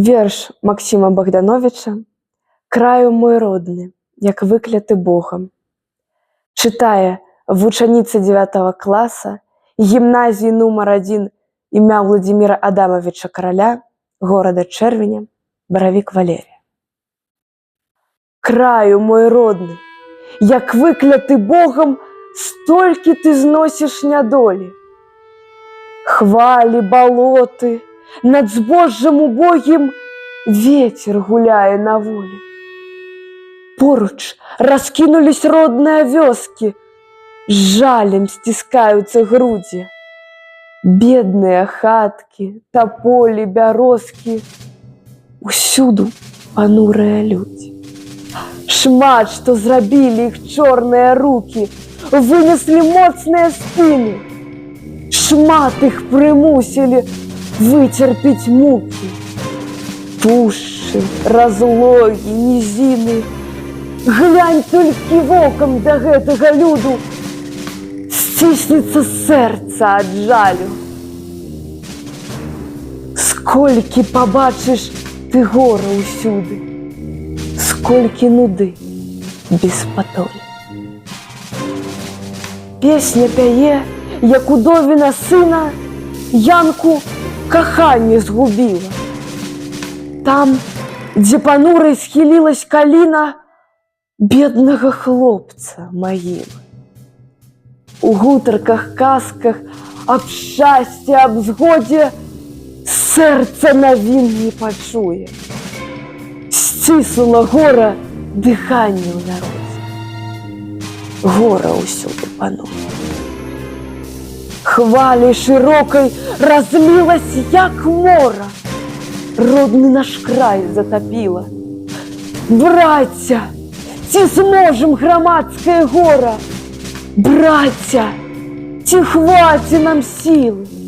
Верш Максима Богдановича «Краю мой родны, як выкляты Богом». Читае вучаніца 9 класа гімназіі нумар 1 імя Владимира Адамовича Короля, города Чэрвеня, Боровик Валерия. Краю мой родны, як выкляты Богом, столькі ты зносіш нядолі. Хвалі, балоты, над збожжам убогім ветер гуляе на волі. Поруч раскинулись родныя вёскі, з жалем сціскаюцца грудзі. Бедныя хаткі, таполі, бярозкі, усюду панурыя людзі. Шмат што зрабілі іх чорныя рукі, вынеслі моцныя спіны. Шмат іх прымусілі выцерпіць мукі. Пушчы, разлогі, нізіны. Глянь толькі вокам да гэтага люду, сціснецца сэрца ад жалю. Сколькі пабачыш ты гора ўсюды, сколькі нуды без патолі. Песня пяе, як удовіна сына Янку каханне згубіла. Там, дзе панурай схілілась каліна, беднага хлопца магіла. У гутарках, казках аб шчасці, аб згодзе сэрца навін не пачуе. Сцісла гора дыханне ў народзе. Гора ўсюды пануе. Хваляй шырокай разлілась, як мора, родны наш край затапіла. Брацця, ці зможам грамадскае гора? Брацця, ці хваці нам сілы?